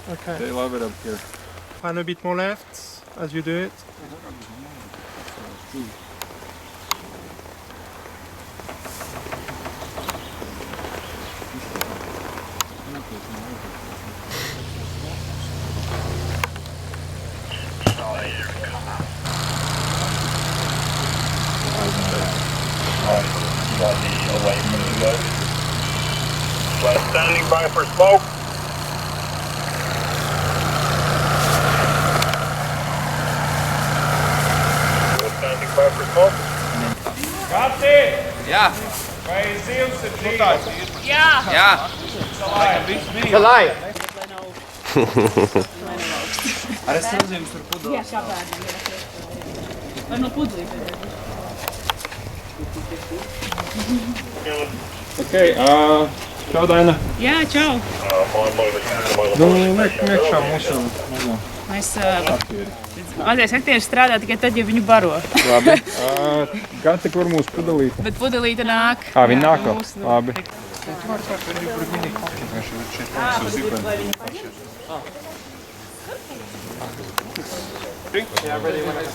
Okay. They love it up here. And a bit more left as you do it. Away from the gun. Standing by for smoke. Standing by for smoke. Kati! Ja. Vai zivs ir dzīvi. Jā. Jā. Salai. Ar es nezinu, tur pudeles. Jā, kā bērniem ir. Vai no pudelītes? Okay, čau Daina. Jā, čau. Nu, liek iekšā mūsu. Mēs mazais aktieris strādā tikai tad, ja viņu baro. Labi. Gati, kur mūsu pudelīte? Bet pudelīte nāk. Viņa nāk vēl. Labi.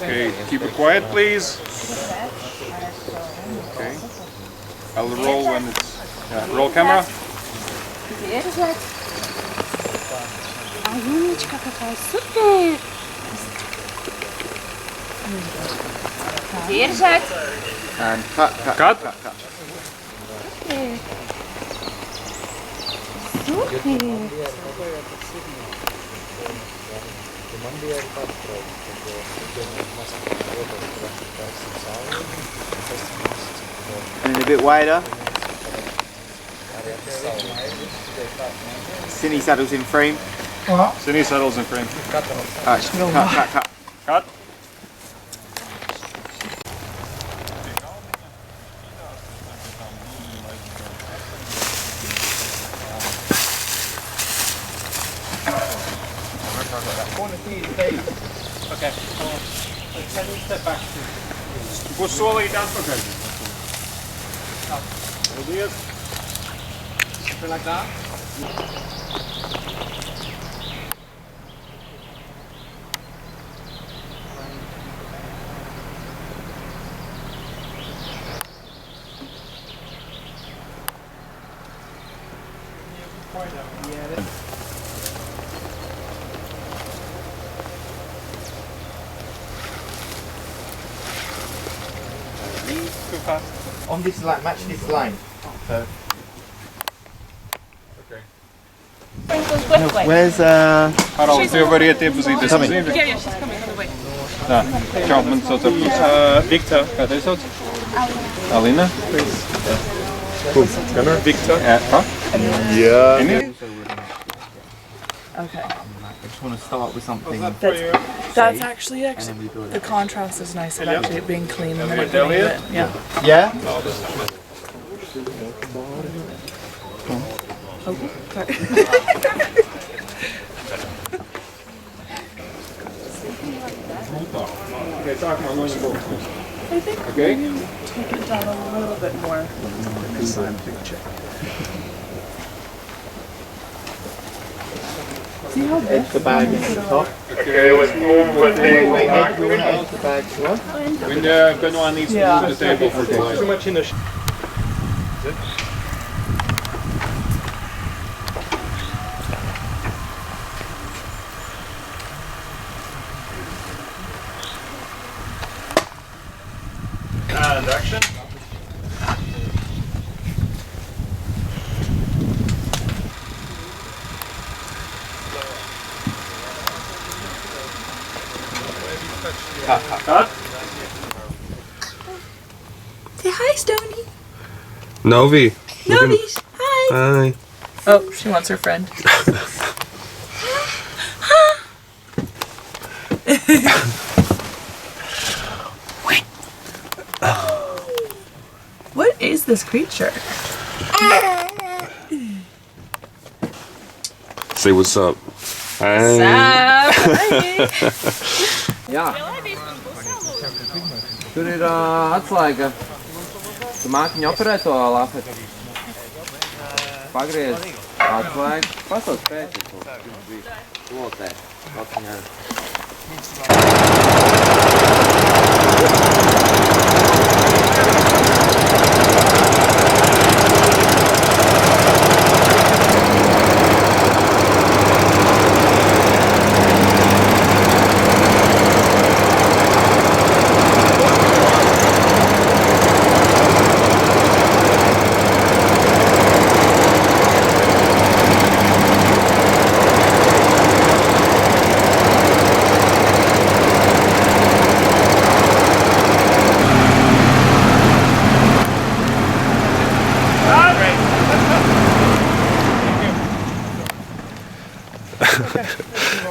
Okay, keep it quiet, please. Okay. I'll roll when it's... Yeah, roll camera. А Юнечка какая супер! Держать! And cut. Супер! And a bit wider. Stony saddles in frame. Stony saddles in frame. Alright, cut. Cut. Okay. Can you step back? Būs solīt atpakaļ. Paldies. Something like that? Too fast. On this line, match this line. So. Okay. Where's Haralds, jau variet iepazīties ar zīmi? Yeah, she's coming. Wait. Tā, čau, man sauc ar Viktor. Kā tevi sauc? Alina. Gunnar. Viktor. Kā? Yeah. Okay. I just want to start with something. That's actually the contrast is nice of actually it being clean and then it being Elliot? it. Yeah. Yeah? Oh, sorry. Okay, talk more on your book. I think Okay. take it down a little bit more. See how big The bag is the top. Okay, let's move with the You want to edge the bag to what? When Benoit needs to move the table for Too much in the and action. Cut. Say hi, Stony. Novi. Novies, hi. Hi. Oh, she wants her friend. What is this creature? Say what's up. Hi. Jā. Tur ir atslēga. Tu māki viņu operēt to lāpeti. Pagriez. Hard flag. Faz aos pés, pô. Volta. Volta.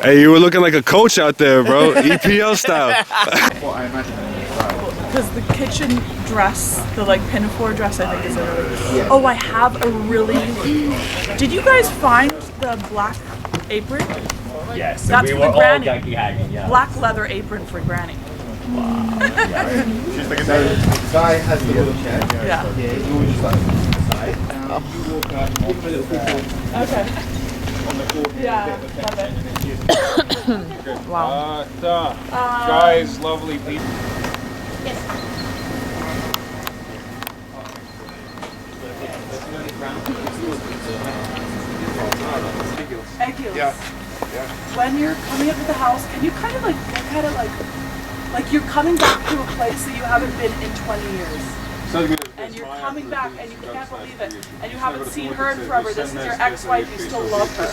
Hey, you were looking like a coach out there, bro. EPL style. Because the kitchen dress, the like pinafore dress, I think is a really. Oh, I have a really. Did you guys find the black apron? Yes, That's we for were all Granny. gagging, yeah. Black leather apron for Granny. She's like a The guy has the wheelchair. Yeah. Yeah, he's always just like side. You walk out, give him a little Okay. Yeah, love it. Wow. Guys, lovely people. Egg yeah. When you're coming up to the house, can you kind of like look at it like you're coming back to a place that you haven't been in 20 years? And you're coming back and you can't believe it. And you haven't seen her in forever. This is your ex-wife, you still love her.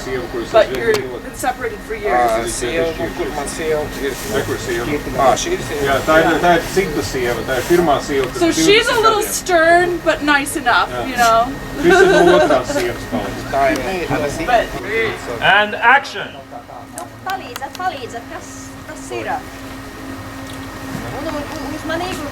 But you're been separated for years. So she's a little stern, but nice enough, you know? And action! Palliza, cassera. Os maneiros.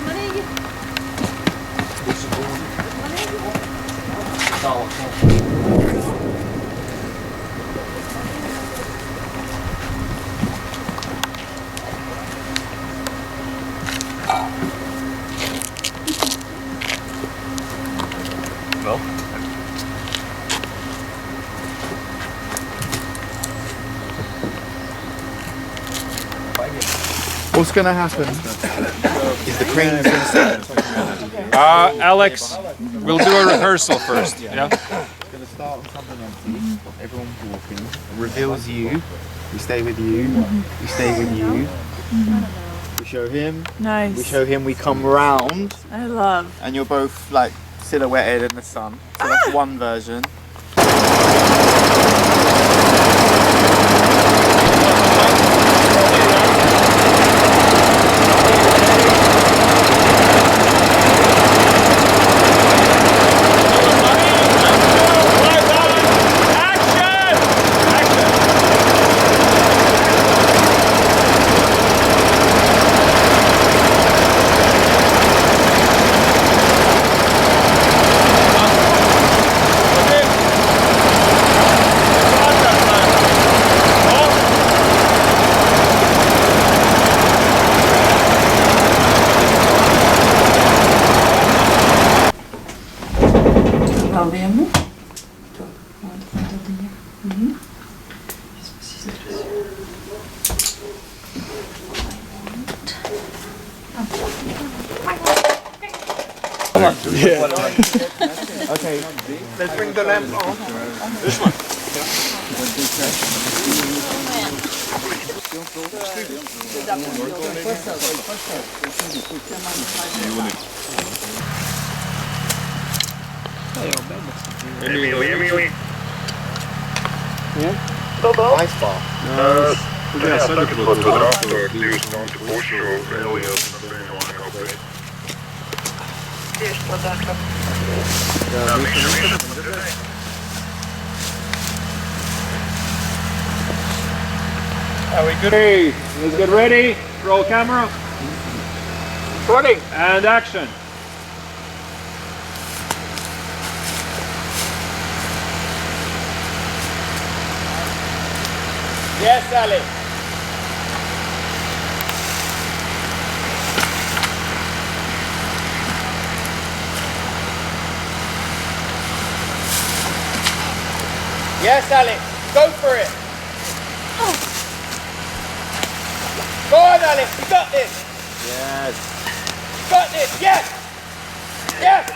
What's going to happen is the crane's going to set. Alex, we'll do a rehearsal first. Yeah. It's going to start on something empty. Everyone's walking. It reveals you. We stay with you. We stay with you. We show him. Nice. We show him. We come round. I love. And you're both like silhouetted in the sun. So that's one version. Yeah. Okay. Let's bring the lamp on. This one. Emily. Ice bar. Are we good? Hey, let's get ready. Roll camera. Recording. And action. Yes, Sally. Yes, Alex. Go for it. Go on, Alex. You got this. Yes. You got this. Yes. Yes.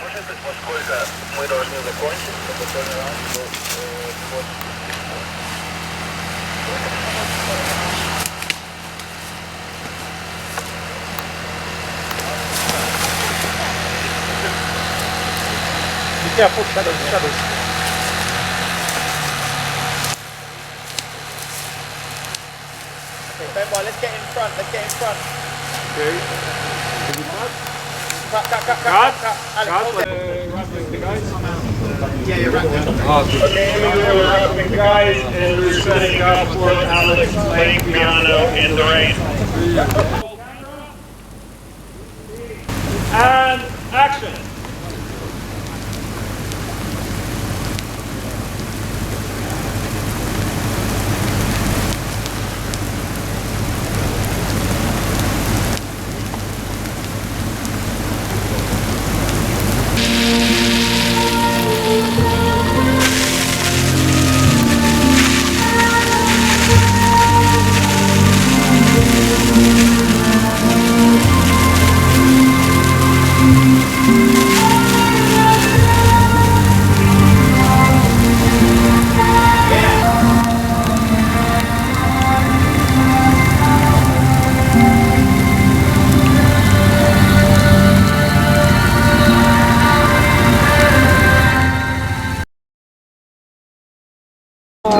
Be careful, shadows. Okay, Benoit, let's get in front. Okay. Cut. Alex, hold it. Wrapping the guys. Yeah, you're right. Okay, we're wrapping the guys and we're setting up for Alex playing piano in the rain. And action.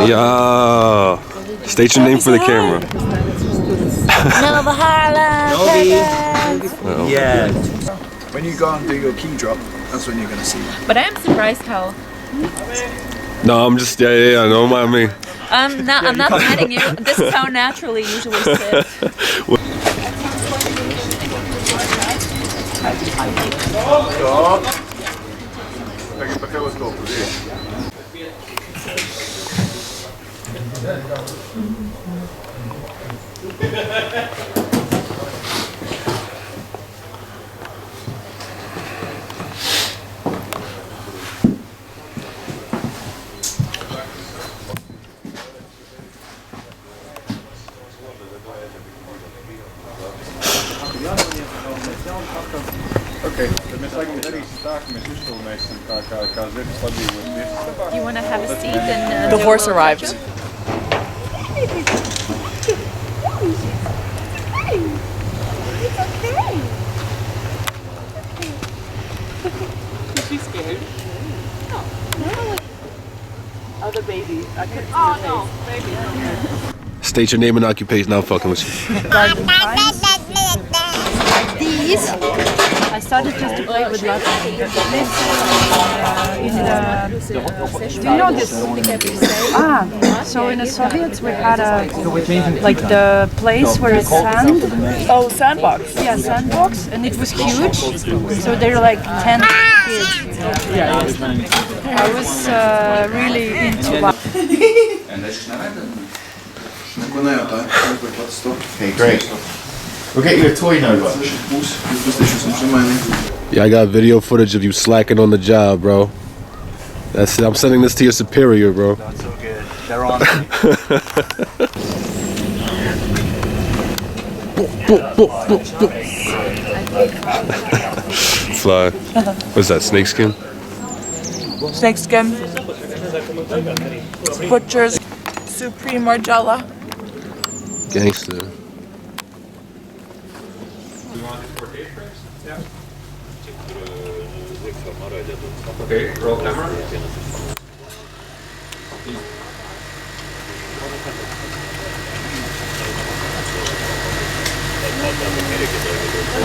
Yeah. State your name for the camera. Nova Harlem. Yeah. When you go and do your key drop, that's when you're going to see it. But I'm surprised how. No, I'm just don't mind me. I'm not minding you. This is how naturally usually sit. Okay, met legendarische taken met schoolmeester KKZ You want to have a seat and The horse arrived. Is she scared? No. Oh, the baby. I couldn't see the face. Baby. State your name and occupation. Now I'm fucking with you. These. I started just to play with lots of in the do you know this? So in the Soviets we had like the place where it's sand. Oh, sandbox. Yeah, sandbox, and it was huge. So there were like 10 kids. I was really into that. Okay, great. We'll get you a toy Nova. Yeah, I got video footage of you slacking on the job, bro. That's it. I'm sending this to your superior, bro. That's all good. They're on. Fly. What's that, snakeskin? Snakeskin. Butcher's Supreme Margiela. Gangster. Okay, roll camera.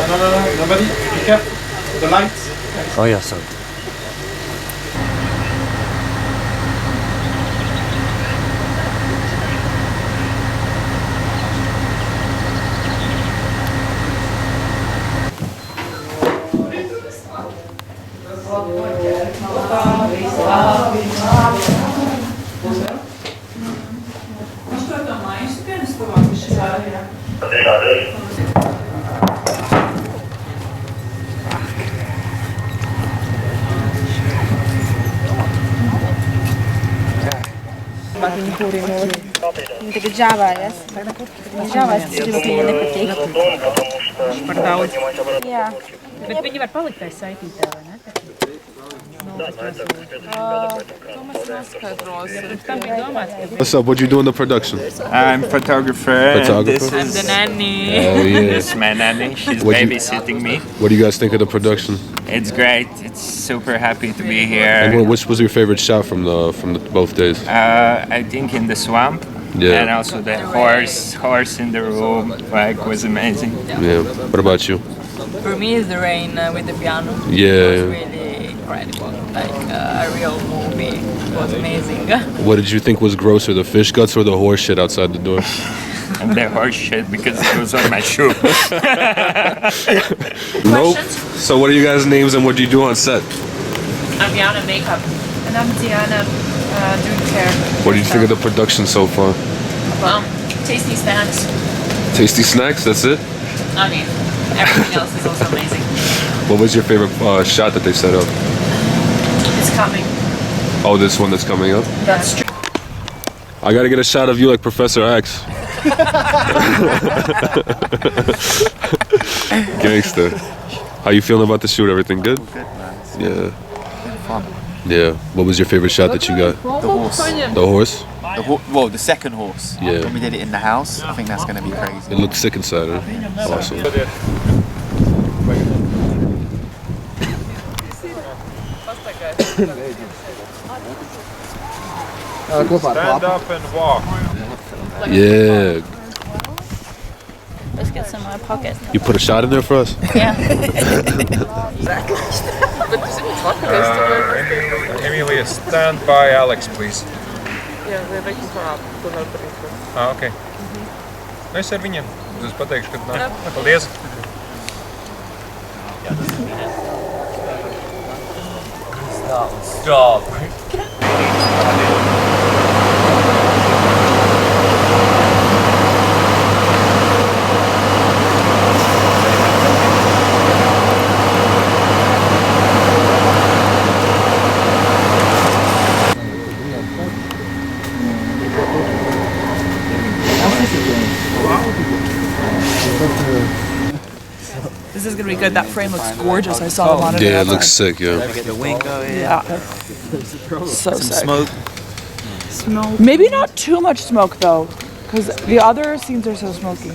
No, nobody. Be careful. The lights. Oh yeah, sorry. Tikai džāvājas. Džāvājas, tas ir ļoti nepatīk. Par daudz. Jā. Bet viņi var palikt tai saitītē, vai ne? What's up? What you do in the production? I'm photographer. Photographer? I'm the nanny. Oh yeah. This is my nanny. She's What you- babysitting me. What do you guys think of the production? It's great. It's super happy to be And here. which was your favorite shot from the both days? I think in the swamp. Yeah. And also the horse in the room, like, was amazing. Yeah. What about you? For me, it's the rain with the piano. Yeah. It was really incredible. Like a real movie. It was amazing. What did you think was grosser, the fish guts or the horse shit outside the door? And the horse shit because it was on my shoe. Nope. So what are you guys' names and what do you do on set? I'm Yana makeup. And I'm Diana, doing hair. What do you think of the production so far? Well, tasty snacks. Tasty snacks, that's it? I mean, everything else is also amazing. What was your favorite shot that they set up? It's coming. Oh, this one that's coming up? That's true. I gotta get a shot of you like Professor X. Gangster. How you feeling about the shoot? Everything good? Good, man. Yeah. Fun. Yeah. What was your favorite shot that you got? The horse. The horse? Well, the second horse. Yeah. When we did it in the house, I think that's going to be crazy. It looked sick inside, huh? Awesome. Stand up and walk. Yeah. Let's get some in my pocket. You put a shot in there for us? Yeah. Emilia, stand by Alex, please. Ok. Nu, es ar viņiem. Es pateikšu, kad nāk. Paldies. Stop. This is gonna be good. That frame looks gorgeous. I saw the monitor. Yeah, it looks sick, yeah. Get the wing going. Yeah. So sick. Smoke. Maybe not too much smoke though, because the other scenes are so smoky.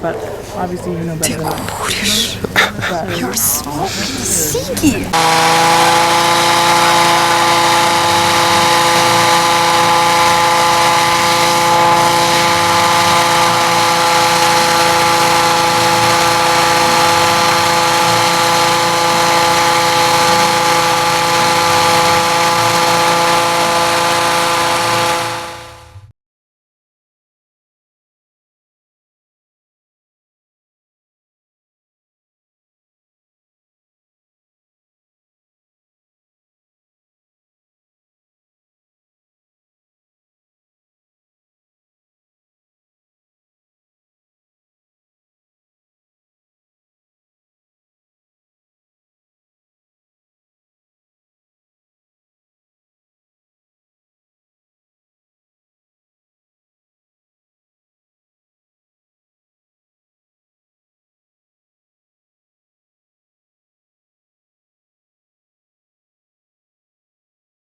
But obviously you know better than I. You're so stinky.